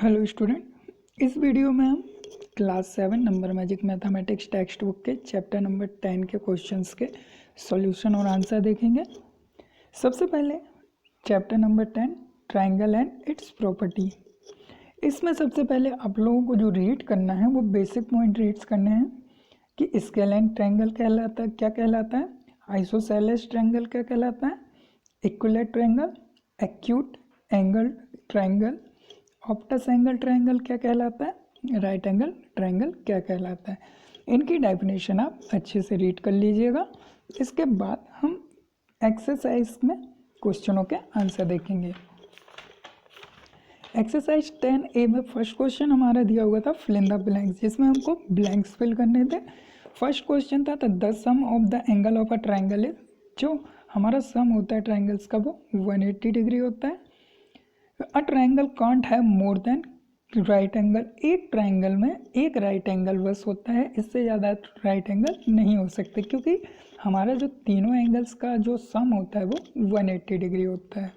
Hello student, इस video में हम class 7 number magic mathematics text book के चैप्टर नंबर 10 के क्वेश्चंस के सॉल्यूशन और आंसर देखेंगे। सबसे पहले chapter number 10 triangle and it's property. इसमें सबसे पहले आप लोगों को जो रीड करना है वो बेसिक पॉइंट रीड्स करने हैं कि स्केलैन ट्रायंगल कहलाता है, क्या कहलाता है, आइसोसेलेस ट्रायंगल क्या कहलाता है, equilateral triangle, acute angle triangle, obtuse angle triangle क्या कहलाता है, राइट एंगल ट्रायंगल क्या कहलाता है। इनकी डेफिनेशन आप अच्छे से रीड कर लीजिएगा। इसके बाद हम एक्सरसाइज में क्वेश्चनों के आंसर देखेंगे। एक्सरसाइज 10A में फर्स्ट क्वेश्चन हमारा दिया हुआ था फिल इन द ब्लैंक्स, जिसमें हमको ब्लैंक्स फिल करने थे। फर्स्ट क्वेश्चन था the sum of the angle of a triangle is, जो हमारा सम होता है ट्रायंगल्स का वो 180 डिग्री होता है। A triangle can't have more than right angle, एक ट्रायंगल में एक राइट एंगल बस होता है, इससे ज़्यादा राइट एंगल नहीं हो सकते, क्योंकि हमारा जो तीनों एंगल्स का जो सम होता है वो 180 डिग्री होता है।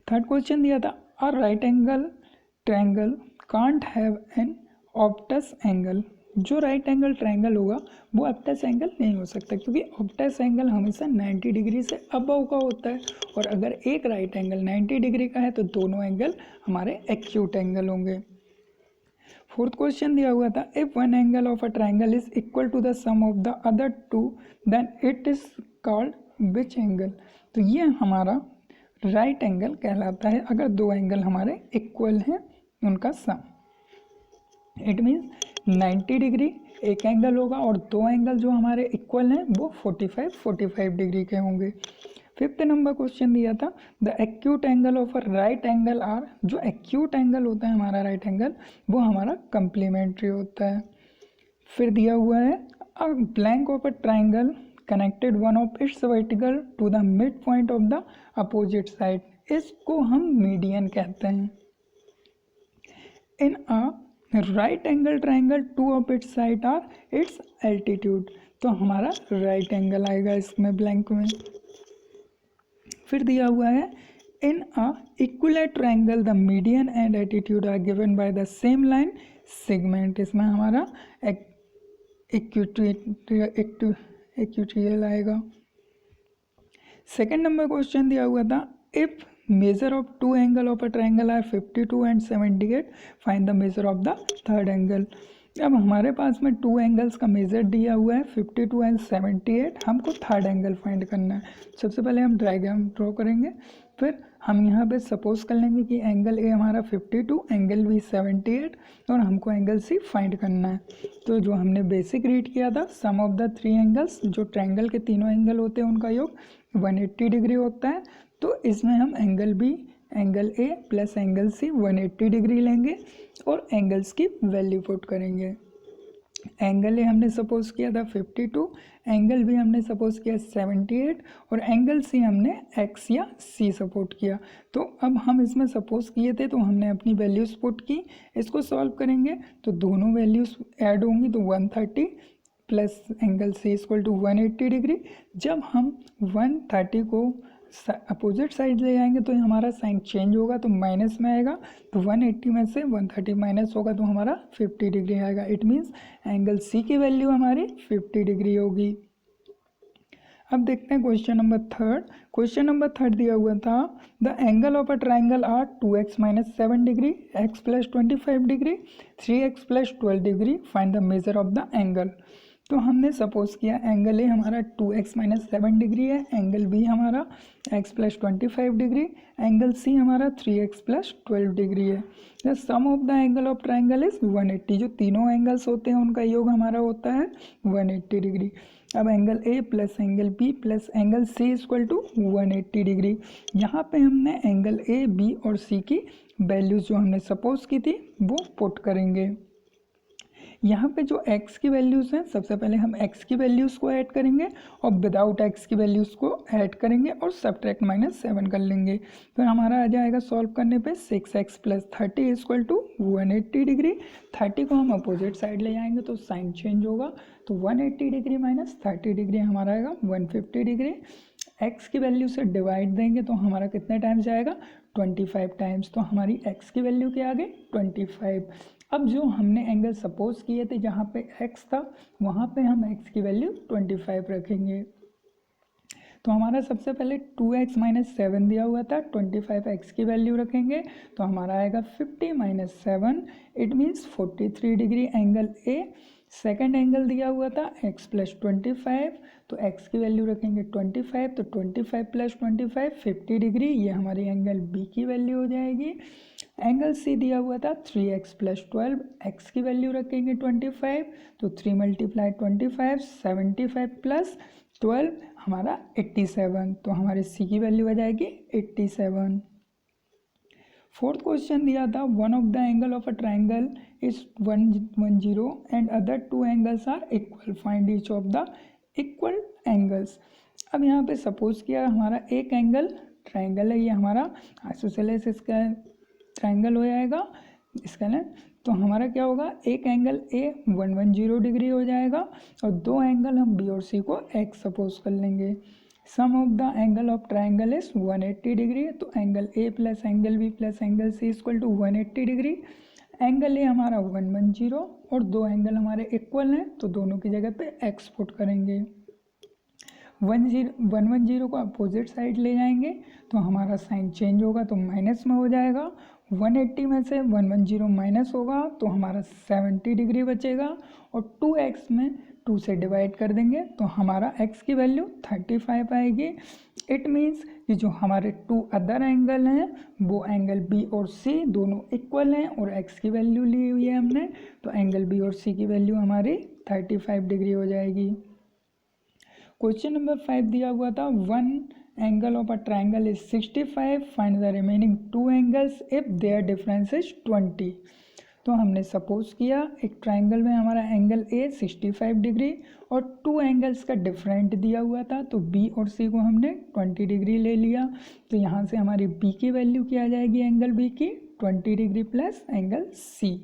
थर्ड क्वेश्चन दिया था अ right angle triangle can't have an Optus angle, जो राइट एंगल ट्रायंगल होगा वो ऑप्टस एंगल नहीं हो सकता, क्योंकि ऑप्टस एंगल हमेशा 90 डिग्री से अबव का होता है, और अगर एक राइट एंगल 90 डिग्री का है तो दोनों एंगल हमारे एक्यूट एंगल होंगे। फोर्थ क्वेश्चन दिया हुआ था if one angle of a triangle is equal to the sum of the other two then it is called which angle, तो ये हमारा राइट एंगल कहलाता है अगर दो एंगल हमारे इक्वल हैं उनका सम। इट मीन्स 90 डिग्री एक एंगल होगा और दो एंगल जो हमारे इक्वल हैं वो 45 डिग्री के होंगे। फिफ्थ नंबर क्वेश्चन दिया था the acute angle of a right angle are, जो एक्यूट एंगल होता है हमारा राइट एंगल वो हमारा कंप्लीमेंट्री होता है। फिर दिया हुआ है a blank of a triangle connected one of its vertical to the mid point of the opposite side, इसको हम मीडियन कहते हैं। In a right angle triangle two of its side are its altitude, तो हमारा right angle आएगा इसमें blank में। फिर दिया हुआ है in a equilateral triangle the median and altitude are given by the same line segment, इसमें हमारा इक्विटोरियल आएगा। सेकेंड नंबर क्वेश्चन दिया हुआ था if measure of two angle of a triangle are 52 and 78 find the measure of the third angle. अब हमारे पास में टू एंगल्स का मेजर दिया हुआ है 52 एंड 78, हमको थर्ड एंगल फाइंड करना है। सबसे पहले हम डायग्राम ड्रॉ करेंगे, फिर हम यहाँ पे सपोज कर लेंगे कि एंगल ए हमारा 52, एंगल बी 78 और हमको एंगल सी फाइंड करना है। तो जो हमने बेसिक रीड किया था सम ऑफ द थ्री एंगल्स, जो ट्रायंगल के तीनों एंगल होते हैं उनका योग 180 डिग्री होता है, तो इसमें हम angle B, angle A plus angle C 180 degree लेंगे और एंगल्स की वैल्यू पुट करेंगे। एंगल ए हमने सपोज किया था 52, एंगल बी हमने सपोज किया 78 और एंगल सी हमने एक्स या सी सपोर्ट किया। तो अब हम इसमें सपोज किए थे तो हमने अपनी वैल्यूज पुट की, इसको सॉल्व करेंगे तो दोनों वैल्यूज ऐड होंगी, तो 130 plus angle C equal to 180 degree. जब हम 130 को अपोजिट साइड ले जाएंगे तो हमारा साइन चेंज होगा, तो माइनस में आएगा, तो 180 में से 130 माइनस होगा तो हमारा 50 डिग्री आएगा। इट मीन्स एंगल सी की वैल्यू हमारी 50 डिग्री होगी। अब देखते हैं question number third. Question number third दिया हुआ था the angle of a triangle are 2x minus 7 degree, x plus 25 degree, 3x plus 12 degree, find the measure of the angle. तो हमने सपोज किया एंगल ए हमारा 2x माइनस 7 डिग्री है, angle B हमारा x plus 25 degree, angle C हमारा 3x plus 12 degree है। The sum of the angle of triangle is 180, जो तीनों एंगल्स होते हैं उनका योग हमारा होता है 180 डिग्री। अब angle A plus angle B plus angle C equal to 180 degree. यहाँ पे हमने एंगल ए बी और सी की वैल्यूज जो हमने सपोज की थी वो पुट करेंगे। यहाँ पे जो x की वैल्यूज़ हैं सबसे पहले हम x की वैल्यूज़ को ऐड करेंगे और विदाउट x की वैल्यूज़ को ऐड करेंगे और सब्ट्रैक्ट -7 कर लेंगे। फिर हमारा आ जाएगा सॉल्व करने पे 6x plus 30 equal to 180 degree. 30 को हम अपोजिट साइड ले जाएंगे तो साइन चेंज होगा, तो 180 डिग्री माइनस 30 डिग्री हमारा आएगा 150 डिग्री। x की वैल्यू से डिवाइड देंगे तो हमारा कितने टाइम्स जाएगा, 25 टाइम्स। तो हमारी x की वैल्यू क्या आ गई, 25। अब जो हमने एंगल सपोज किए थे जहाँ पे x था वहाँ पे हम x की वैल्यू 25 रखेंगे। तो हमारा सबसे पहले 2x माइनस 7 दिया हुआ था, 25x की वैल्यू रखेंगे तो हमारा आएगा 50 minus 7, it means 43 degree angle A. Second angle दिया हुआ था x प्लस 25, तो x की वैल्यू रखेंगे 25, तो 25 प्लस 25 50 डिग्री, ये हमारी एंगल बी की वैल्यू हो जाएगी। एंगल सी दिया हुआ था 3x प्लस 12, x की वैल्यू रखेंगे 25, तो 3 मल्टीप्लाई 25 75 प्लस 12 हमारा 87, तो हमारे सी की वैल्यू आ जाएगी 87। फोर्थ क्वेश्चन दिया था one of the angle of a triangle is 110 and other two angles are equal, find each of the equal angles. अब यहाँ पे सपोज किया हमारा एक एंगल ट्राइंगल है, ये हमारा आइसोसेलेस इसका ट्राइंगल हो जाएगा इसका ना, तो हमारा क्या होगा, एक एंगल ए 110 डिग्री हो जाएगा और दो एंगल हम बी और सी को एक्स सपोज कर लेंगे। Sum of the angle of triangle is 180 degree, तो angle A plus angle B plus angle C equal to 180 degree. Angle A हमारा 110 और दो एंगल हमारे इक्वल हैं तो दोनों की जगह पे एक्स पुट करेंगे। 110 को अपोजिट साइड ले जाएंगे तो हमारा साइन चेंज होगा तो माइनस में हो जाएगा। 180 में से 110 माइनस होगा तो हमारा 70 डिग्री बचेगा और 2x में 2 से डिवाइड कर देंगे तो हमारा x की वैल्यू 35 आएगी। इट मीन्स कि जो हमारे टू अदर एंगल हैं वो एंगल b और c दोनों इक्वल हैं और x की वैल्यू ली हुई है हमने, तो एंगल b और c की वैल्यू हमारी 35 डिग्री हो जाएगी। क्वेश्चन नंबर 5 दिया हुआ था one angle of a triangle is 65, find the remaining two angles if their difference is 20। तो हमने सपोज किया एक ट्राइंगल में हमारा एंगल ए 65 डिग्री और टू एंगल्स का डिफरेंट दिया हुआ था, तो बी और सी को हमने 20 डिग्री ले लिया। तो यहाँ से हमारी बी की वैल्यू क्या आ जाएगी, एंगल बी की 20 डिग्री प्लस एंगल सी।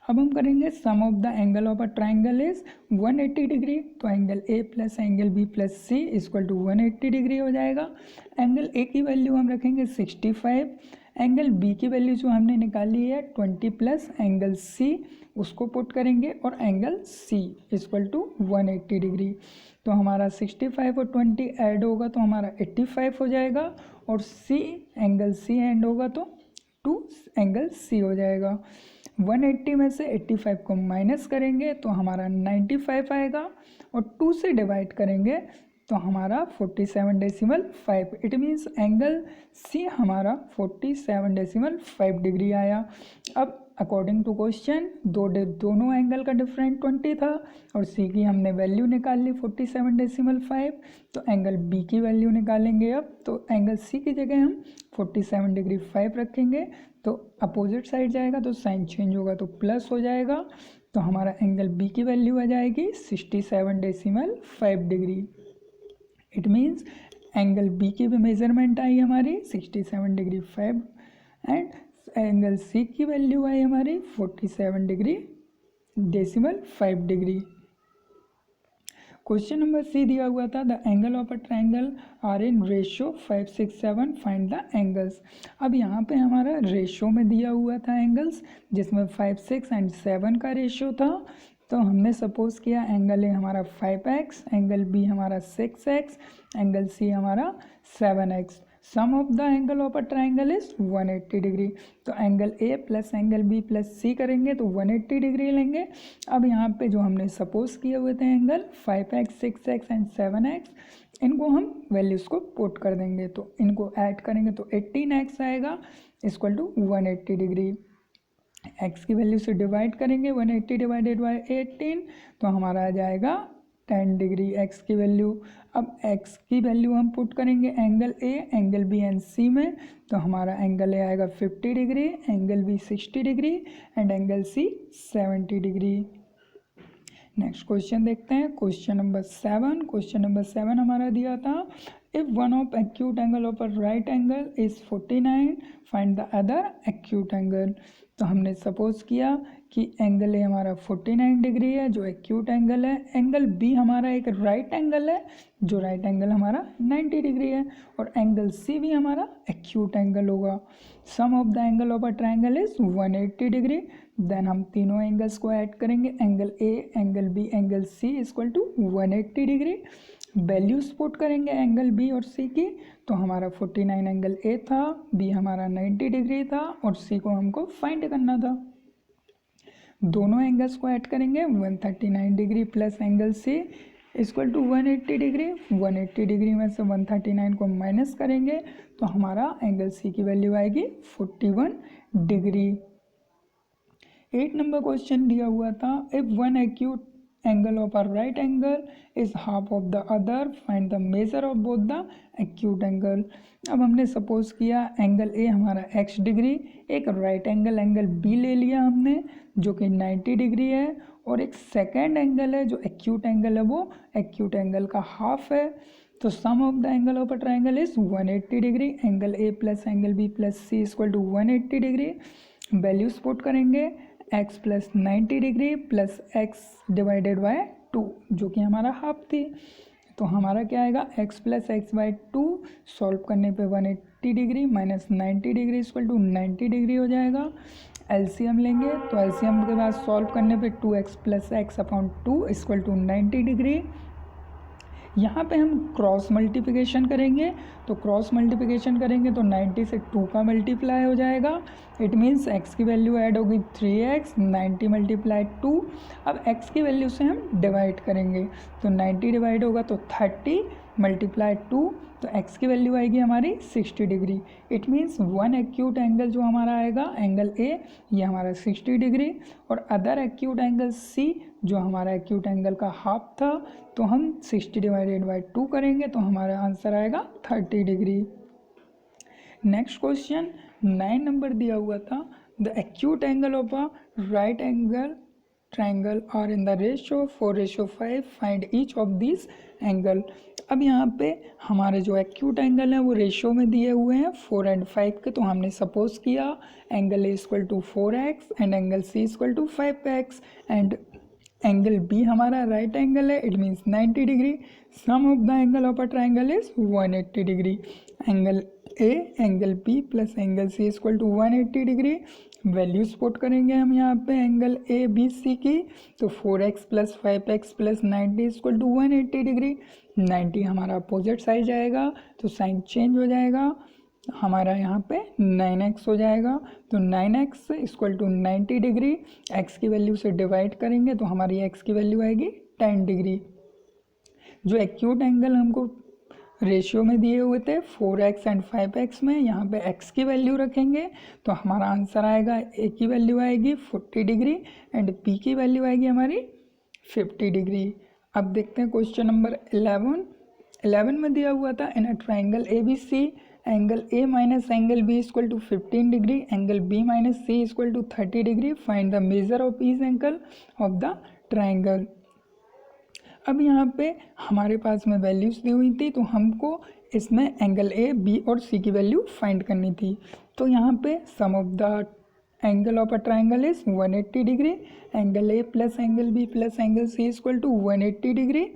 अब हम करेंगे sum of the angle of a triangle is 180 degree, तो angle A plus angle B plus C equal to 180 degree हो जाएगा। एंगल ए की वैल्यू हम रखेंगे 65, एंगल बी की वैल्यू जो हमने निकाली है 20 प्लस एंगल सी उसको पुट करेंगे और angle C equal to 180 degree. तो हमारा 65 और 20 ऐड होगा तो हमारा 85 हो जाएगा और सी एंगल सी ऐड होगा तो 2 एंगल सी हो जाएगा। 180 में से 85 को माइनस करेंगे तो हमारा 95 आएगा और 2 से डिवाइड करेंगे तो हमारा 47.5, इट मीन्स एंगल सी हमारा 47.5 डिग्री आया। अब अकॉर्डिंग टू क्वेश्चन दोनों एंगल का डिफरेंट 20 था और सी की हमने वैल्यू निकाल ली 47.5, तो एंगल बी की वैल्यू निकालेंगे। अब तो एंगल सी की जगह हम 47 डिग्री 5 रखेंगे तो अपोजिट साइड जाएगा तो साइन चेंज होगा तो प्लस हो जाएगा, तो हमारा एंगल बी की वैल्यू आ जाएगी 67.5 degree. It means angle B की भी मेजरमेंट आई हमारी 67 डिग्री 5 एंड एंगल सी की वैल्यू आई हमारी 47 degree 5 degree. Question number C दिया हुआ था the angle of a triangle are in ratio 5, 6, 7, find the angles. अब यहाँ पे हमारा रेशियो में दिया हुआ था एंगल्स जिसमें 5, 6 एंड 7 का रेशियो था। तो हमने सपोज किया एंगल ए हमारा 5x, एंगल बी हमारा 6x, एंगल सी हमारा 7x। Sum of the angle of a triangle is 180 degree, तो angle A plus angle B plus C करेंगे तो 180 डिग्री लेंगे। अब यहाँ पे जो हमने सपोज किए हुए थे angle 5x, 6x and 7x, इनको हम वैल्यूज़ को पुट कर देंगे तो इनको ऐड करेंगे तो 18x आएगा इक्वल टू 180 डिग्री। x की वैल्यू से डिवाइड करेंगे 180 डिवाइडेड बाई 18 तो हमारा आ जाएगा 10 डिग्री x की वैल्यू। अब x की वैल्यू हम पुट करेंगे angle A, angle B and C में, तो हमारा एंगल ए आएगा 50 degree, angle B 60 degree and angle C 70 degree. Next question देखते हैं क्वेश्चन नंबर 7। क्वेश्चन नंबर 7 हमारा दिया था if one of acute angle of a right angle is 49, find the other acute angle. तो हमने suppose किया कि एंगल ए हमारा 49 डिग्री है जो एक्यूट एंगल है, एंगल बी हमारा एक राइट एंगल है जो राइट एंगल हमारा 90 डिग्री है, और एंगल सी भी हमारा एक्यूट एंगल होगा। Sum of the angle of a triangle is 180 degree. Then हम तीनों एंगल्स को ऐड करेंगे, angle A, angle B, angle C equal to 180 degree. Values put करेंगे एंगल बी और सी की, तो हमारा 49 एंगल ए था, बी हमारा 90 डिग्री था और सी को हमको फाइंड करना था। दोनों एंगल्स को ऐड करेंगे, 139 degree plus angle C equal to 180 degree. 180 degree में से 139 को माइनस करेंगे तो हमारा एंगल सी की वैल्यू आएगी 41 डिग्री। 8 नंबर क्वेश्चन दिया हुआ था, if one acute angle of a right angle is half of the other, find the measure of both the acute angle. अब हमने सपोज किया एंगल ए हमारा x डिग्री, एक राइट एंगल एंगल बी ले लिया हमने जो कि 90 डिग्री है, और एक सेकेंड एंगल है जो एक्यूट एंगल है वो एक्यूट एंगल का हाफ है। तो sum of the angle of a triangle is 180 degree. Angle A plus angle B plus C equal to 180 degree. Values put करेंगे, x plus 90 degree plus x divided by 2 जो कि हमारा half थी। तो हमारा क्या आएगा, x plus x by 2, solve करने पे 180 degree minus 90 degree equal to 90 degree हो जाएगा। एलसीएम लेंगे तो एलसीएम के बाद सॉल्व करने पे 2x plus x upon 2 equal to 90 degree. यहाँ पे हम क्रॉस मल्टीप्लिकेशन करेंगे, तो क्रॉस मल्टीप्लिकेशन करेंगे तो 90 से 2 का मल्टीप्लाई हो जाएगा। इट मीन्स x की वैल्यू ऐड होगी 3x, 90 मल्टीप्लाई 2। अब x की वैल्यू से हम डिवाइड करेंगे तो 90 डिवाइड होगा तो 30 मल्टीप्लाई 2, तो x की वैल्यू आएगी हमारी 60 degree. It means one acute angle जो हमारा आएगा एंगल ए ये हमारा 60 डिग्री, और अदर एक्यूट एंगल सी जो हमारा एक्यूट एंगल का हाफ था, तो हम 60 डिवाइडेड बाई 2 करेंगे तो हमारा आंसर आएगा 30 डिग्री। नेक्स्ट क्वेश्चन 9 नंबर दिया हुआ था, the acute angle of a right angle triangle are in the ratio 4:5, find each of this angle. अब यहाँ पे हमारे जो एक्यूट एंगल हैं वो रेशियो में दिए हुए हैं 4 और 5 के, तो हमने सपोज किया angle A equal to 4x and angle C equal to 5x, and angle B हमारा राइट एंगल है, it means 90 degree. Sum of the angle of a triangle is 180 degree. Angle A angle B plus angle C equal to 180 degree. Values put करेंगे हम यहाँ पे angle A B सी की, तो 4x plus 5x plus 90 equal to 180 degree. 90 हमारा opposite side जाएगा तो sign change हो जाएगा, हमारा यहाँ पे 9x हो जाएगा, तो 9x equal to 90 degree. x की वैल्यू से डिवाइड करेंगे तो हमारी x की वैल्यू आएगी 10 डिग्री। जो एक्यूट एंगल हमको रेशियो में दिए हुए थे 4x एंड 5x में, यहाँ पे x की वैल्यू रखेंगे तो हमारा आंसर आएगा, a की वैल्यू आएगी 40 डिग्री एंड b की वैल्यू आएगी हमारी 50 डिग्री। अब देखते हैं क्वेश्चन नंबर 11 में दिया हुआ था, in a triangle A B C angle A minus angle B equal to 15 degree, angle B minus C equal to 30 degree, find the measure of each angle of the triangle. अब यहाँ पे हमारे पास में वैल्यूज़ दी हुई थी, तो हमको इसमें एंगल ए बी और सी की वैल्यू फाइंड करनी थी। तो यहाँ पे sum of the angle of a triangle is 180 degree, angle A plus angle B plus angle C equal to 180 degree.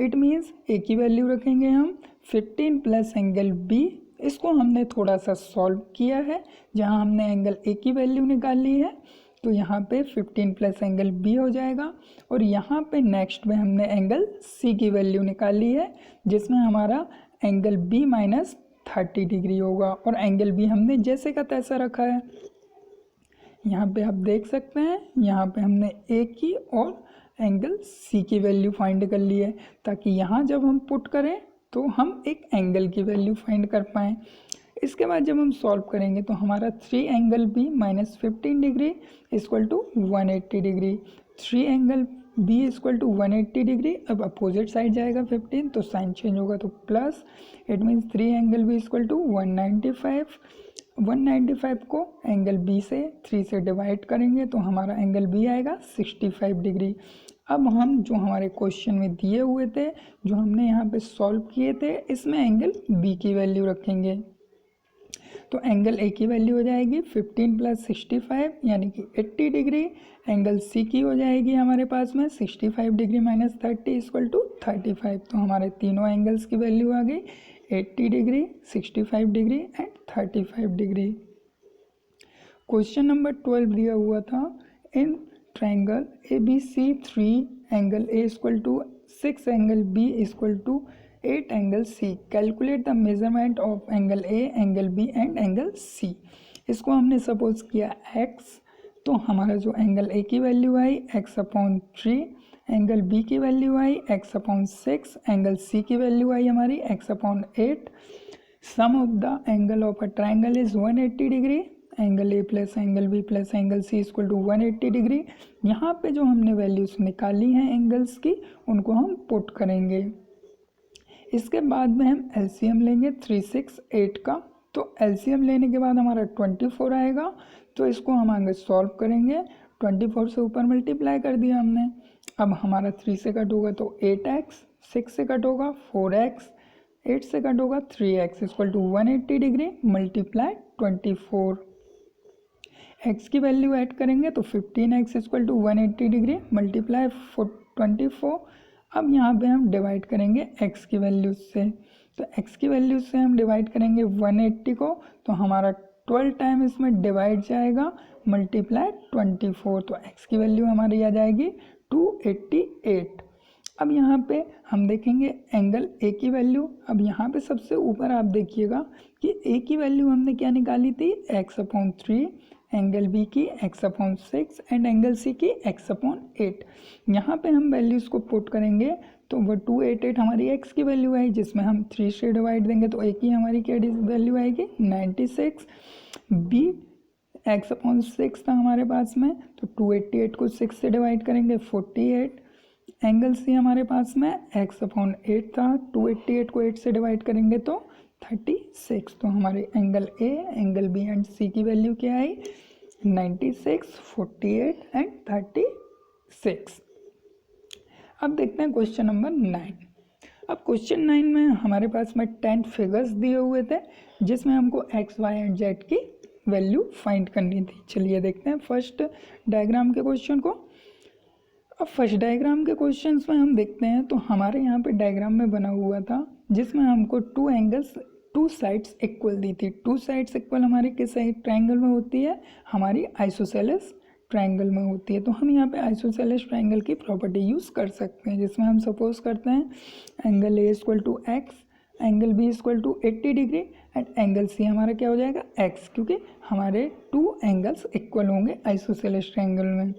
It means A की वैल्यू रखेंगे हम 15 प्लस एंगल बी, इसको हमने थोड़ा सा सॉल्व किया है, जहाँ हमने एंगल ए की वैल्यू निकाल ली है तो यहाँ पे 15 प्लस एंगल बी हो जाएगा, और यहाँ पे नेक्स्ट में हमने एंगल सी की वैल्यू निकाल ली है जिसमें हमारा एंगल बी माइनस 30 डिग्री होगा, और एंगल बी हमने जैसे का तैसा रखा है। यहाँ पे आप देख सकते हैं, यहाँ पे हमने ए की और एंगल सी की वैल्यू फाइंड कर ली है, ताकि यहाँ जब हम पुट करें तो हम एक एंगल की वैल्यू फाइंड कर पाएँ। इसके बाद जब हम सॉल्व करेंगे तो हमारा 3 angle B minus 15 degree equal to 180 degree, 3 angle B equal to 180 degree. अब अपोजिट साइड जाएगा 15 तो साइन चेंज होगा तो plus, it means 3 angle B equal to 195, 195 को एंगल बी से 3 से डिवाइड करेंगे तो हमारा एंगल बी आएगा 65 डिग्री। अब हम जो हमारे क्वेश्चन में दिए हुए थे, जो हमने यहाँ पे सॉल्व किए थे, इसमें एंगल बी की वैल्यू रखेंगे। तो एंगल ए की वैल्यू हो जाएगी 15 + 65 यानी कि 80 डिग्री। एंगल सी की हो जाएगी हमारे पास में 65 डिग्री - 30 = 35। तो हमारे तीनों एंगल्स की वैल्यू आ गई 80 degree, 65 degree and 35 degree. Question number 12 दिया हुआ था, in triangle ABC3 angle A = 6 angle B = 8 angle C, calculate the measurement of angle A, angle B and angle C। इसको हमने सपोज किया x, तो हमारा जो एंगल A की वैल्यू आई x/3, एंगल B की वैल्यू आई x/6, एंगल C की वैल्यू आई हमारी x/8। Sum of the angle of a triangle is 180 degree, angle A plus angle B plus angle C = 180 degree. यहाँ पे जो हमने वैल्यूज निकाली हैं एंगल्स की, उनको हम पुट करेंगे। इसके बाद में हम एलसीएम लेंगे 3, 6, 8 का। तो एलसीएम लेने के बाद हमारा 24 आएगा। तो इसको हम आगे सॉल्व करेंगे। 24 से ऊपर मल्टीप्लाई कर दिया हमने। अब हमारा 3 से कट होगा तो 8x, 6 से कट होगा 4x, 8 से कट होगा 3x = 180 डिग्री मल्टीप्लाई 24। x की वैल्यू ऐड करेंगे तो 15x = 180 डिग्री मल्टीप्लाई 24। अब यहाँ पे हम डिवाइड करेंगे x की वैल्यू से। तो x की वैल्यू से हम डिवाइड करेंगे 180 को, तो हमारा 12 टाइम इसमें डिवाइड जाएगा मल्टीप्लाई 24। तो x की वैल्यू हमारी आ जाएगी 288। अब यहाँ पे हम देखेंगे एंगल A की वैल्यू। अब यहाँ पे सबसे ऊपर आप देखिएगा कि A की वैल्यू हमने क्या निकाली थी x/3, एंगल B की x/6 एंड एंगल C की x/8। यहाँ पे हम वैल्यूज़ को पुट करेंगे तो वो 288 हमारी x की वैल्यू आई, जिसमें हम 3 से डिवाइड देंगे तो A की हमारी क्या वैल्यू आएगी 96। B x/6 था हमारे पास में, तो 288 को 6 से डिवाइड करेंगे 48। एंगल C हमारे पास में x/8 था, 288 को 8 से डिवाइड करेंगे तो 36। तो हमारे angle A, angle B and C की वैल्यू क्या आई 96, 48 एंड 36। अब देखते हैं क्वेश्चन नंबर 9। अब क्वेश्चन 9 में हमारे पास में 10 फिगर्स दिए हुए थे, जिसमें हमको x, y एंड z की वैल्यू फाइंड करनी थी। चलिए देखते हैं फर्स्ट डायग्राम के क्वेश्चन को। अब फर्स्ट डायग्राम के क्वेश्चंस में हम देखते हैं तो हमारे यहाँ पे डायग्राम में बना हुआ था, जिसमें हमको 2 एंगल्स, 2 साइड्स इक्वल दी थी। 2 साइड्स इक्वल हमारी किस ट्रायंगल में होती है, हमारी आइसोसेलेस ट्रायंगल में होती है। तो हम यहाँ पे आइसोसेलेस ट्रायंगल की प्रॉपर्टी यूज़ कर सकते हैं, जिसमें हम सपोज करते हैं angle A = x, angle B = 80 degree and angle C हमारा क्या हो जाएगा x, क्योंकि हमारे 2 एंगल्स इक्वल होंगे आइसोसेलेस ट्रायंगल में।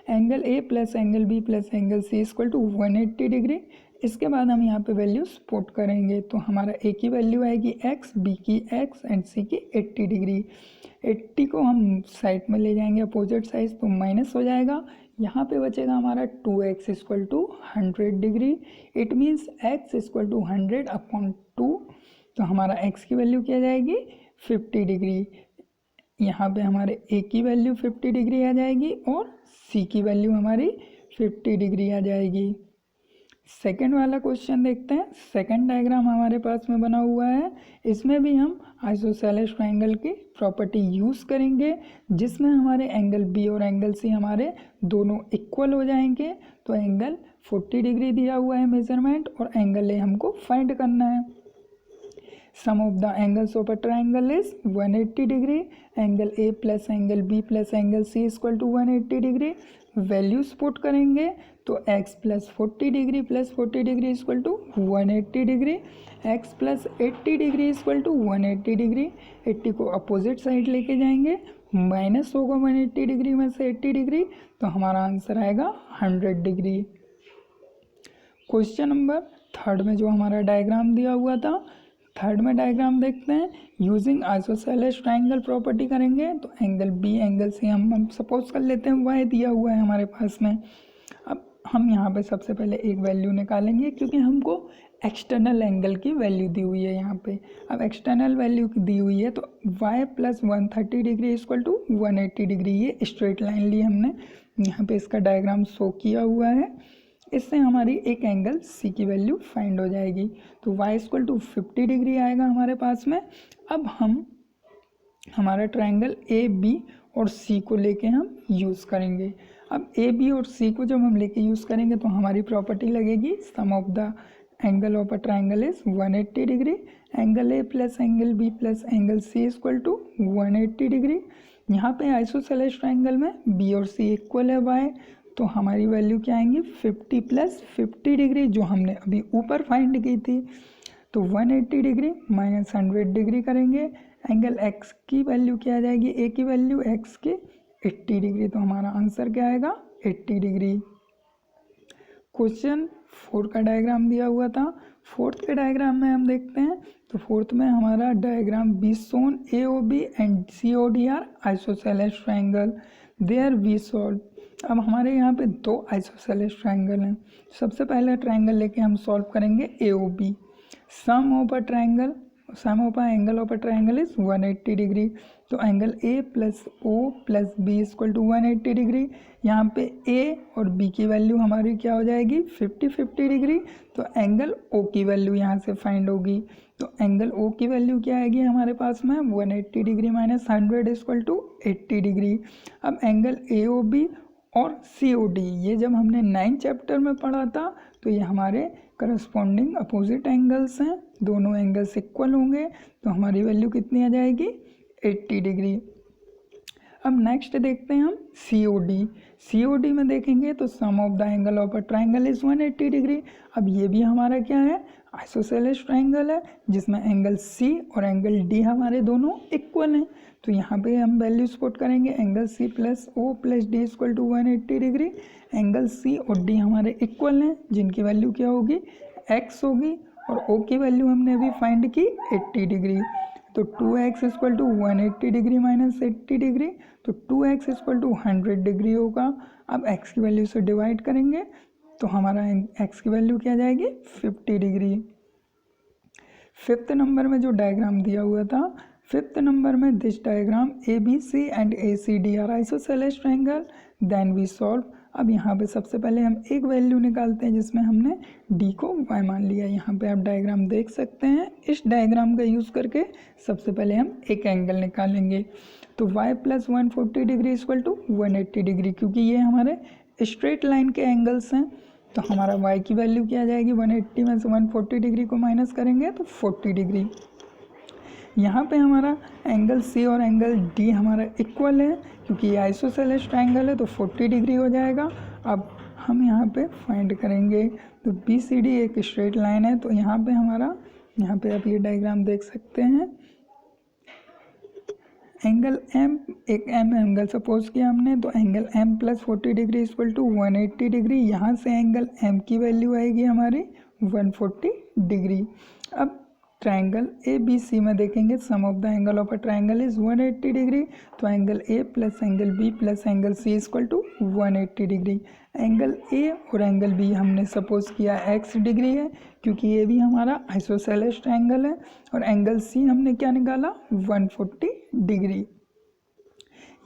Angle A plus angle B plus angle C = 180 degree. इसके बाद हम यहाँ पे वैल्यूज पुट करेंगे तो हमारा A की वैल्यू आएगी x, B की x एंड C की 80 डिग्री। 80 को हम साइड में ले जाएंगे अपोजिट साइड, तो माइनस हो जाएगा। यहाँ पे बचेगा हमारा 2x = 100 degree. It means x = 100/2। तो हमारा x की वैल्यू क्या जाएगी 50 डिग्री। यहाँ पे हमारे A की वैल्यू 50 डिग्री आ जाएगी और C की वैल्यू हमारी 50 डिग्री आ जाएगी। सेकंड वाला क्वेश्चन देखते हैं। सेकंड डायग्राम हमारे पास में बना हुआ है, इसमें भी हम आइसोसेलेस ट्रायंगल की प्रॉपर्टी यूज़ करेंगे, जिसमें हमारे एंगल B और एंगल C हमारे दोनों इक्वल हो जाएंगे। तो एंगल 40 डिग्री दिया हुआ है मेजरमेंट, और एंगल A हमको फाइंड करना है। Sum of the angles of a triangle is 180 degree. Angle A plus angle B plus angle C = 180 degree. Values put करेंगे तो x + 40 degree + 40 degree = 180 degree, x + 80 degree = 180 degree. 80 को opposite side लेके जाएंगे, minus होगा 180 degree में से 80 degree, तो हमारा आंसर आएगा 100 डिग्री। क्वेश्चन नंबर 3 में जो हमारा डायग्राम दिया हुआ था, 3 में डायग्राम देखते हैं। यूजिंग आइसोसेलेस ट्रायंगल प्रॉपर्टी करेंगे तो एंगल B, एंगल C हम सपोज कर लेते हैं y दिया हुआ है हमारे पास में। अब हम यहाँ पे सबसे पहले एक वैल्यू निकालेंगे, क्योंकि हमको एक्सटर्नल एंगल की वैल्यू दी हुई है यहाँ पे। अब एक्सटर्नल वैल्यू दी हुई है तो y प्लस 130 डिग्री इक्वल टू 180 डिग्री, ये स्ट्रेट लाइन ली हमने, यहाँ पे इसका डायग्राम शो किया हुआ है। इससे हमारी एक एंगल C की वैल्यू फाइंड हो जाएगी। तो y इक्वल टू 50 डिग्री आएगा हमारे पास में। अब हम हमारा ट्रायंगल ए बी और C को लेके हम यूज़ करेंगे। अब ए बी और C को जब हम लेके यूज़ करेंगे तो हमारी प्रॉपर्टी लगेगी sum of the angle of a triangle is 180 degree, angle A plus angle B plus angle C equal to 180 degree. यहाँ पे आइसोसेलेस ट्रायंगल में बी और C इक्वल है y, तो हमारी वैल्यू क्या आएंगी 50 प्लस 50 डिग्री जो हमने अभी ऊपर फाइंड की थी। तो 180 डिग्री माइनस 100 डिग्री करेंगे, एंगल x की वैल्यू क्या आ जाएगी, a की वैल्यू x के 80 डिग्री, तो हमारा आंसर क्या आएगा 80 डिग्री। क्वेश्चन 4 का डायग्राम दिया हुआ था। फोर्थ के डायग्राम में हम देखते हैं, तो फोर्थ में हमारा diagram B shown AOB and COD are isosceles triangle there we solve. अब हमारे यहाँ पे दो आइसोसेलेस ट्रायंगल हैं। सबसे पहले ट्रायंगल लेके हम सॉल्व करेंगे AOB। Sum of a triangle, sum of angle of a triangle is 180 degree, तो angle A plus O plus B equal to 180 degree. यहाँ पे A और B की वैल्यू हमारी क्या हो जाएगी 50-50 डिग्री, तो एंगल O की वैल्यू यहाँ से फाइंड होगी। तो एंगल O की वैल्यू क्या आएगी हमारे पास में 180 degree minus 100 equal to 80 degree. अब एंगल AOB और COD ये जब हमने 9 चैप्टर में पढ़ा था, तो ये हमारे करस्पॉन्डिंग अपोजिट एंगल्स हैं, दोनों एंगल्स इक्वल होंगे, तो हमारी वैल्यू कितनी आ जाएगी 80 डिग्री। अब नेक्स्ट देखते हैं हम COD। COD में देखेंगे तो sum of the angle of a triangle is 180 degree. अब ये भी हमारा क्या है आइसोसेलेस ट्रायंगल है, जिसमें एंगल C और एंगल D हमारे दोनों इक्वल हैं। तो यहाँ पे हम वैल्यूज पुट करेंगे, angle C plus O plus D equal to 180 degree. Angle C और D हमारे इक्वल हैं, जिनकी वैल्यू क्या होगी x होगी, और O की वैल्यू हमने अभी फाइंड की 80 डिग्री। तो 2x equal to 180 degree minus 80 degree, तो 2x इक्वल टू 100 डिग्री होगा। अब x की वैल्यू से डिवाइड करेंगे तो हमारा x की वैल्यू क्या जाएगी 50 डिग्री। फिफ्थ नंबर में जो डायग्राम दिया हुआ था, फिफ्थ नंबर में this diagram ABC and ACD are isosceles triangle then we solve. अब यहाँ पे सबसे पहले हम एक वैल्यू निकालते हैं जिसमें हमने D को y मान लिया। यहाँ पे आप डायग्राम देख सकते हैं। इस डायग्राम का यूज़ करके सबसे पहले हम एक एंगल निकालेंगे, तो y plus 140 degree equal to 180 degree, क्योंकि ये हमारे स्ट्रेट लाइन के एंगल्स हैं। तो हमारा y की वैल्यू क्या आ जाएगी 180 में से 140 डिग्री को माइनस करेंगे तो 40 डिग्री। यहाँ पे हमारा एंगल C और एंगल D हमारा इक्वल है, क्योंकि ये आइसोसेलेस ट्रायंगल है, तो 40 डिग्री हो जाएगा। अब हम यहाँ पे फाइंड करेंगे, तो BCD एक स्ट्रेट लाइन है, तो यहाँ पे हमारा, यहाँ पे आप ये डायग्राम देख सकते हैं, एंगल M, एक M एंगल सपोज किया हमने, तो angle M plus 40 degree equal to 180 degree. यहाँ से एंगल M की वैल्यू आएगी हमारी 140 डिग्री। अब ट्रायंगल ABC में देखेंगे sum of the angle of a triangle is 180 degree, तो angle A plus angle B plus angle C equal to 180 degree. Angle A और एंगल B हमने सपोज किया x डिग्री है, क्योंकि ये भी हमारा आइसोसेलेस ट्रायंगल है, और एंगल C हमने क्या निकाला 140 डिग्री।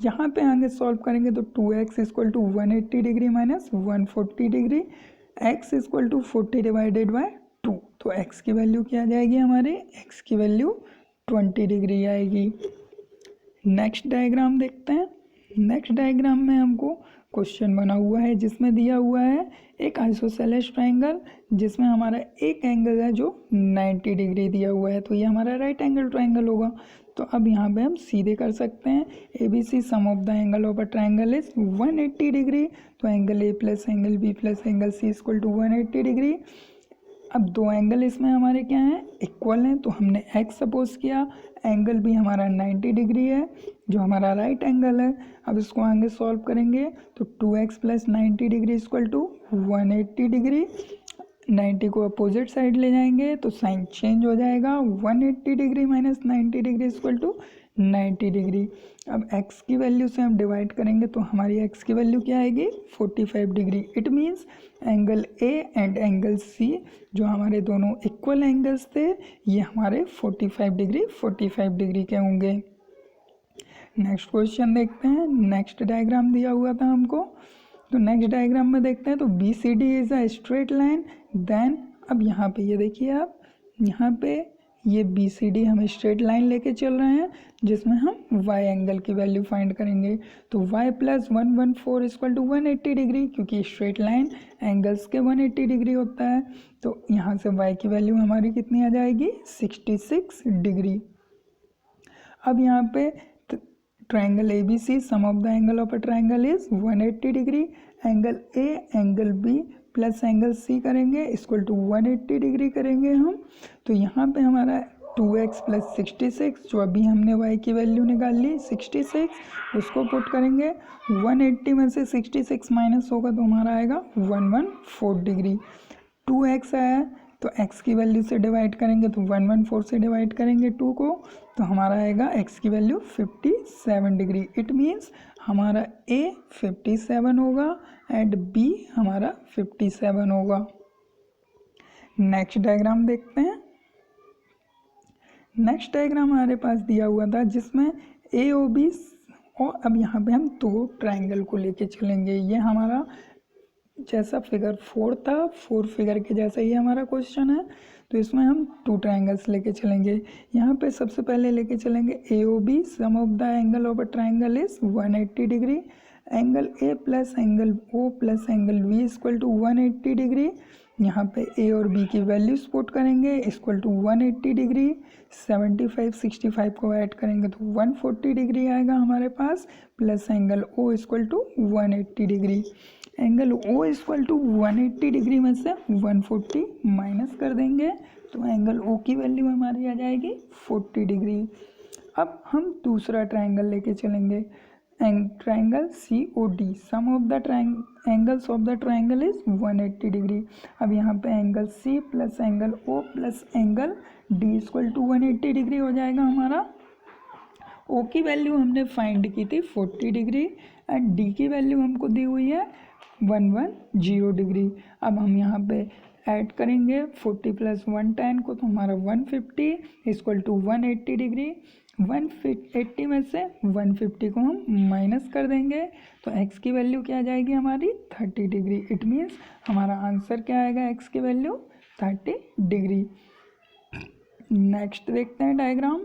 यहाँ पे आगे सॉल्व करेंगे तो 2x equal to 180 degree minus 140 degree, x equal to 40 divided by 2, तो x की वैल्यू क्या आ जाएगी हमारे, x की वैल्यू 20 डिग्री आएगी। नेक्स्ट डायग्राम देखते हैं। नेक्स्ट डायग्राम में हमको क्वेश्चन बना हुआ है जिसमें दिया हुआ है एक आइसोसेलेस ट्रायंगल, जिसमें हमारा एक एंगल है जो 90 डिग्री दिया हुआ है, तो ये हमारा राइट एंगल ट्रायंगल होगा। तो अब यहाँ पे हम सीधे कर सकते हैं, ABC sum of the angle of a triangle is 180 degree, तो angle A plus angle B plus angle C equal to 180 degree. अब दो एंगल इसमें हमारे क्या हैं इक्वल हैं, तो हमने x सपोज किया, एंगल भी हमारा 90 डिग्री है जो हमारा राइट एंगल है। अब इसको आगे सॉल्व करेंगे तो 2x plus 90 degree equal to 180 degree. 90 को अपोजिट साइड ले जाएंगे तो साइन चेंज हो जाएगा, 180 degree minus 90 degree equal to 90 degree. अब x की वैल्यू से हम डिवाइड करेंगे तो हमारी x की वैल्यू क्या आएगी 45 degree. It means angle A and angle C जो हमारे दोनों इक्वल एंगल्स थे ये हमारे 45 डिग्री के होंगे। नेक्स्ट क्वेश्चन देखते हैं। नेक्स्ट डायग्राम दिया हुआ था हमको, तो नेक्स्ट डायग्राम में देखते हैं। तो BCD is a straight line, then अब यहाँ पे ये देखिए आप, यहाँ पे ये BCD हम स्ट्रेट लाइन लेके चल रहे हैं जिसमें हम y एंगल की वैल्यू फाइंड करेंगे। तो y + 114 = 180 डिग्री, क्योंकि स्ट्रेट लाइन एंगल्स के 180 डिग्री होता है। तो यहाँ से y की वैल्यू हमारी कितनी आ जाएगी 66 डिग्री। अब यहाँ पे triangle ABC, sum of the angle of a triangle is 180 degree. Angle A angle B plus angle C करेंगे इक्वल टू 180 डिग्री करेंगे हम। तो यहाँ पे हमारा 2x + 66, जो अभी हमने y की वैल्यू निकाल ली 66, उसको पुट करेंगे। 180 में से 66 माइनस होगा तो हमारा आएगा 114 डिग्री। 2x आया तो x की वैल्यू से डिवाइड करेंगे तो 114 से डिवाइड करेंगे 2 को, तो हमारा आएगा x की वैल्यू 57 डिग्री। इट मीन्स हमारा A 57 होगा एंड B हमारा 57 होगा। नेक्स्ट डायग्राम देखते हैं। नेक्स्ट डायग्राम हमारे पास दिया हुआ था जिसमें AOB, और अब यहाँ पे हम दो ट्रायंगल को लेके चलेंगे। ये हमारा जैसा फिगर 4 था, 4 फिगर के जैसा ही हमारा क्वेश्चन है। तो इसमें हम 2 ट्रायंगल्स लेके चलेंगे। यहाँ पे सबसे पहले लेके चलेंगे AOB, sum of the angle of a triangle is 180 degree. Angle A plus angle O plus angle V equal to 180 degree. यहाँ पे A और B की वैल्यूज पुट करेंगे इक्वल टू 180 डिग्री। 75 65 को ऐड करेंगे तो 140 डिग्री आएगा हमारे पास, plus angle O equal to 180 degree. Angle O equal to 180 degree में से 140 माइनस कर देंगे तो एंगल O की वैल्यू हमारी आ जाएगी 40 डिग्री। अब हम दूसरा ट्रायंगल लेके चलेंगे, triangle COD, sum of the angles of the triangle is 180 degree. अब यहाँ पे angle C plus angle O plus angle D equal to 180 degree हो जाएगा हमारा। O की वैल्यू हमने फाइंड की थी 40 डिग्री एंड D की वैल्यू हमको दी हुई है 110 डिग्री। अब हम यहाँ पे ऐड करेंगे 40 + 110 को, तो हमारा 150 इक्वल टू 180 डिग्री। 180 में से 150 को हम माइनस कर देंगे तो x की वैल्यू क्या आ जाएगी हमारी 30 डिग्री। इट मीन्स हमारा आंसर क्या आएगा x की वैल्यू 30 डिग्री। नेक्स्ट देखते हैं डायग्राम।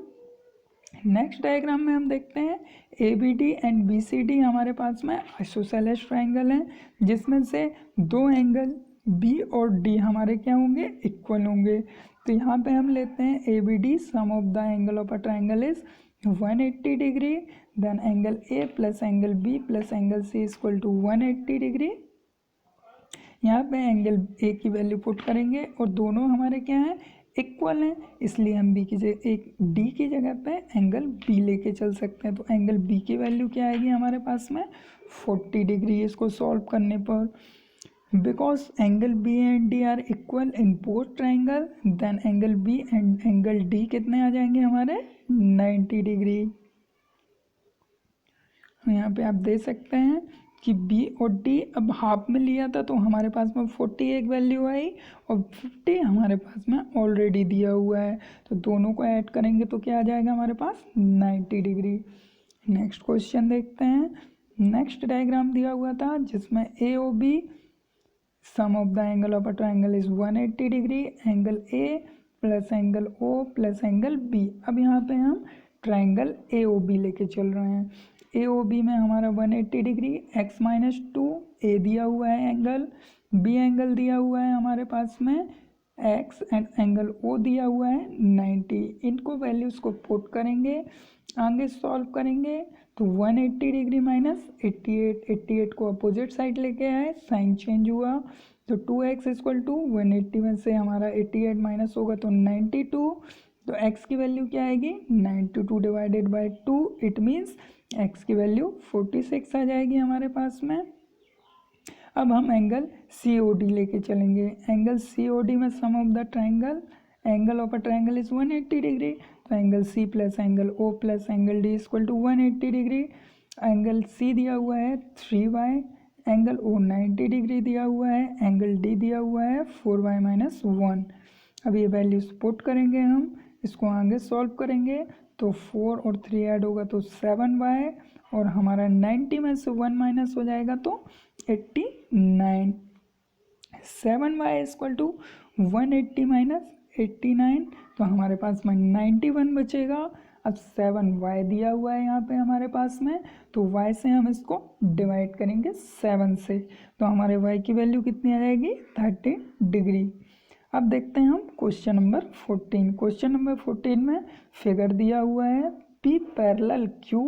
नेक्स्ट डायग्राम में हम देखते हैं ABD एंड BCD हमारे पास में आइसोसेलेस ट्रायंगल है, जिसमें से दो एंगल B और D हमारे क्या होंगे इक्वल होंगे। तो यहाँ पे हम लेते हैं ABD, sum of the angle of a triangle is 180 degree. Then angle A plus angle B plus angle C equal to 180 degree. यहाँ पे एंगल A की वैल्यू पुट करेंगे और दोनों हमारे क्या हैं इक्वल हैं, इसलिए हम B की जगह एक D की जगह पे एंगल B लेके चल सकते हैं। तो एंगल B की वैल्यू क्या आएगी हमारे पास में 40 डिग्री। इसको सॉल्व करने पर, because angle B and D are equal in both triangle, then angle B and angle D कितने आ जाएंगे हमारे 90 डिग्री। यहाँ पे आप दे सकते हैं कि B और D अब हाफ में लिया था तो हमारे पास में 40 एक वैल्यू आई और 50 हमारे पास में ऑलरेडी दिया हुआ है, तो दोनों को ऐड करेंगे तो क्या आ जाएगा हमारे पास 90 डिग्री। नेक्स्ट क्वेश्चन देखते हैं। नेक्स्ट डायग्राम दिया हुआ था जिसमें AOB, sum of the angle of a triangle is 180 degree. Angle A plus angle O plus angle B। अब यहाँ पे हम ट्रायंगल AOB लेके चल रहे हैं। AOB में हमारा 180 डिग्री, x - 2 A दिया हुआ है एंगल, B एंगल दिया हुआ है हमारे पास में x एंड एंगल O दिया हुआ है 90। इनको वैल्यूज़ को पुट करेंगे, आगे सॉल्व करेंगे तो 180 डिग्री माइनस 88 को अपोजिट साइड लेके आए, साइन चेंज हुआ तो 2x इक्वल टू 180 में से हमारा 88 माइनस होगा तो 92। तो x की वैल्यू क्या आएगी 92 divided by 2। It means x की वैल्यू 46 आ जाएगी हमारे पास में। अब हम एंगल COD लेके चलेंगे। एंगल COD में sum of the triangle angle of a triangle is 180 degree. तो angle C plus angle O plus angle D equal to 180 degree. Angle C दिया हुआ है 3y, एंगल ओ 90 डिग्री दिया हुआ है, एंगल डी दिया हुआ है 4y माइनस 1। अब ये वैल्यूज पुट करेंगे हम, इसको आगे सॉल्व करेंगे तो 4 और 3 ऐड होगा तो 7y, और हमारा 90 में से 1 माइनस हो जाएगा तो 89। 7y इक्वल टू 180 माइनस 89, तो हमारे पास में 91 बचेगा। अब 7y दिया हुआ है यहाँ पे हमारे पास में, तो y से हम इसको डिवाइड करेंगे 7 से, तो हमारे y की वैल्यू कितनी आ जाएगी 30 डिग्री। अब देखते हैं हम क्वेश्चन नंबर 14। क्वेश्चन नंबर 14 में फिगर दिया हुआ है P पैरेलल Q।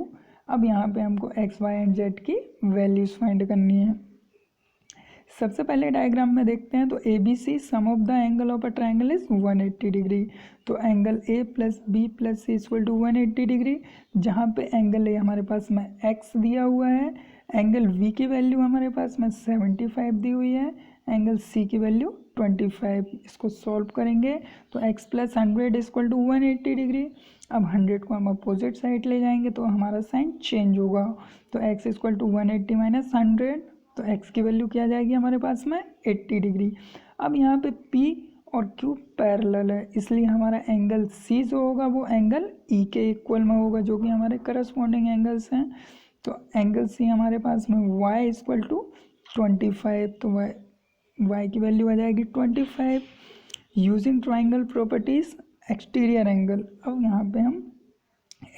अब यहाँ पे हमको x, y एंड z की वैल्यूज फाइंड करनी है। सबसे पहले डायग्राम में देखते हैं तो A B C sum of the angle of a triangle is 180 degree. तो angle A plus B plus C equal to 180 degree, जहाँ पे एंगल ए हमारे पास में x दिया हुआ है, एंगल v की वैल्यू हमारे पास में 75 दी हुई है, एंगल c की वैल्यू 25। इसको सॉल्व करेंगे तो x plus 100 equal to 180 degree. अब 100 को हम अपोजिट साइड ले जाएंगे तो हमारा साइन चेंज होगा, तो x इक्वल टू 180 माइनस 100, तो x की वैल्यू क्या आ जाएगी हमारे पास में 80 डिग्री। अब यहाँ पे P और Q पैरेलल है, इसलिए हमारा एंगल C जो होगा वो एंगल E के इक्वल में होगा, जो कि हमारे करस्पॉन्डिंग एंगल्स हैं। तो एंगल C हमारे पास में y इक्वल टू 25, तो y की वैल्यू आ जाएगी 25। Using triangle properties exterior angle, अब यहाँ पे हम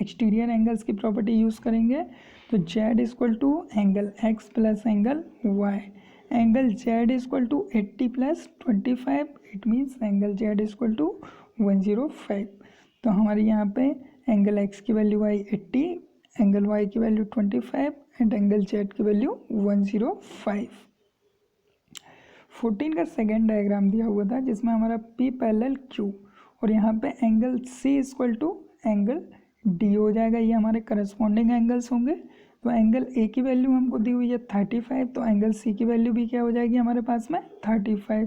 एक्सटीरियर एंगल्स की प्रॉपर्टी यूज़ करेंगे। तो z equal to angle x plus angle y, angle z equal to 80 plus 25, it means angle z equal to 105। तो हमारे यहाँ पे एंगल x की वैल्यू आई 80, एंगल y की वैल्यू 25 एंड एंगल z की वैल्यू 105। 14 का सेकेंड डायग्राम दिया हुआ था जिसमें हमारा P पैरेलल Q, और यहाँ पे angle C equal to angle D हो जाएगा, ये हमारे करस्पॉन्डिंग एंगल्स होंगे। तो एंगल A की वैल्यू हमको दी हुई है 35, तो एंगल C की वैल्यू भी क्या हो जाएगी हमारे पास में 35।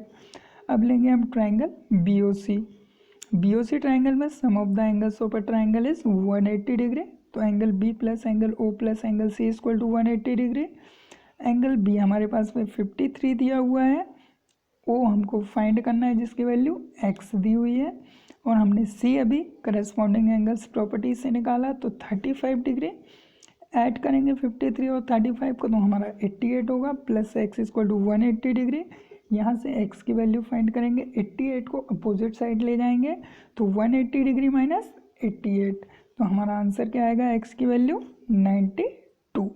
अब लेंगे हम ट्राइंगल BOC। BOC ट्राइंगल में sum of the angles of a triangle is 180 degree. तो angle B plus angle O plus angle C equal to 180 degree. Angle B हमारे पास में 53 दिया हुआ है, O हमको फाइंड करना है जिसकी वैल्यू x दी हुई है, और हमने C अभी करस्पॉन्डिंग एंगल्स प्रॉपर्टी से निकाला तो 35 डिग्री। ऐड करेंगे 53 और 35 को तो हमारा 88 होगा, plus x equal to 180 degree. यहाँ से x की वैल्यू फाइंड करेंगे, 88 को अपोजिट साइड ले जाएंगे तो 180 डिग्री माइनस 88, तो हमारा आंसर क्या आएगा x की वैल्यू 92।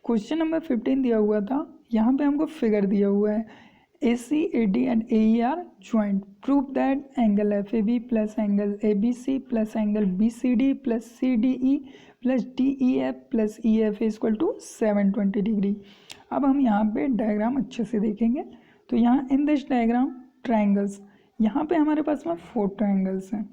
क्वेश्चन नंबर 15 दिया हुआ था, यहाँ पे हमको फिगर दिया हुआ है AC, AD and AE are joint. Prove that angle FAB plus angle ABC plus angle BCD plus CDE plus DEF plus EF is equal to 720 degree. अब हम यहाँ पे डायग्राम अच्छे से देखेंगे। तो यहाँ इन दिस डायग्राम ट्राइंगल्स, यहाँ पे हमारे पास में 4 ट्राइंगल्स हैं।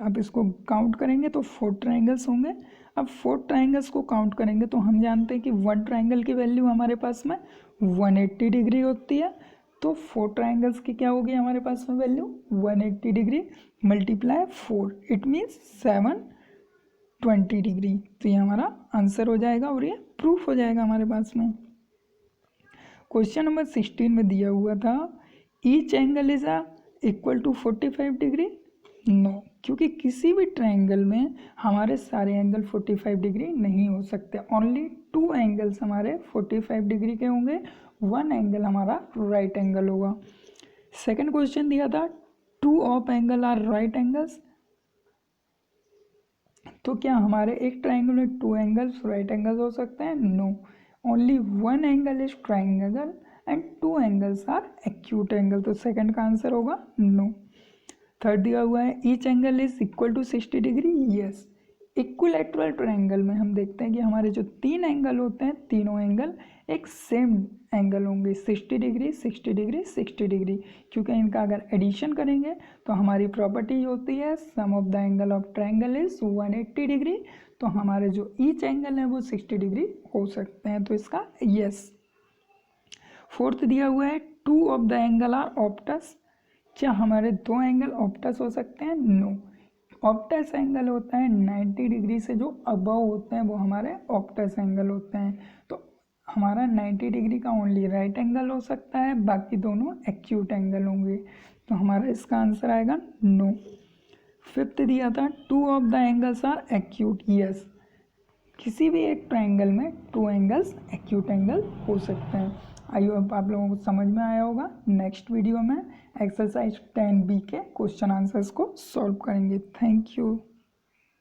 अब इसको काउंट करेंगे तो 4 ट्राइंगल्स होंगे। अब 4 ट्राइंगल्स को काउंट करेंगे तो हम जानते हैं कि 1 ट्राइंगल की वैल्यू हमारे पास में 180 डिग्री होती है, तो 4 ट्राइंगल्स की क्या होगी हमारे पास में value 180 degree multiply 4, it means 720 degree. तो ये हमारा आंसर हो जाएगा और ये प्रूफ हो जाएगा हमारे पास में। क्वेश्चन नंबर 16 में दिया हुआ था each angle is equal to 45 degree. No, क्योंकि किसी भी ट्राइंगल में हमारे सारे एंगल 45 डिग्री नहीं हो सकते, ओनली 2 एंगल्स हमारे 45 डिग्री के होंगे, 1 एंगल हमारा राइट एंगल होगा। सेकंड क्वेश्चन दिया था 2 of angle are right angles. तो क्या हमारे एक ट्राइंगल में 2 एंगल्स राइट एंगल्स हो सकते हैं? No, only 1 angle is triangle and 2 angles are acute angle, तो सेकंड का आंसर होगा नो। थर्ड दिया हुआ है each angle is equal to 60 degree. Yes, equilateral triangle में हम देखते हैं कि हमारे जो 3 एंगल होते हैं, तीनों एंगल एक सेम एंगल होंगे, 60 डिग्री 60 डिग्री 60 डिग्री, क्योंकि इनका अगर एडिशन करेंगे तो हमारी प्रॉपर्टी होती है sum of the angle of triangle is 180 degree, तो हमारे जो ईच एंगल है वो 60 डिग्री हो सकते हैं, तो इसका यस। फोर्थ दिया हुआ है 2 of the angle are obtuse. क्या हमारे 2 एंगल ऑप्टस हो सकते हैं? नो, ऑप्टस एंगल होता है 90 डिग्री से जो अबव होते हैं वो हमारे ऑप्टस एंगल होते हैं। तो हमारा 90 डिग्री का ओनली राइट एंगल हो सकता है, बाकी दोनों एक्यूट एंगल होंगे। तो हमारा इसका आंसर आएगा नो। फिफ्थ दिया था 2 of the angles are acute, yes, किसी भी एक ट्रायंगल में 2 एंगल्स एक्यूट एंगल हो सकते हैं। आई होप आप लोगों को समझ में आया होगा। नेक्स्ट वीडियो में एक्सरसाइज 10B के क्वेश्चन आंसर्स को सॉल्व करेंगे। Thank you.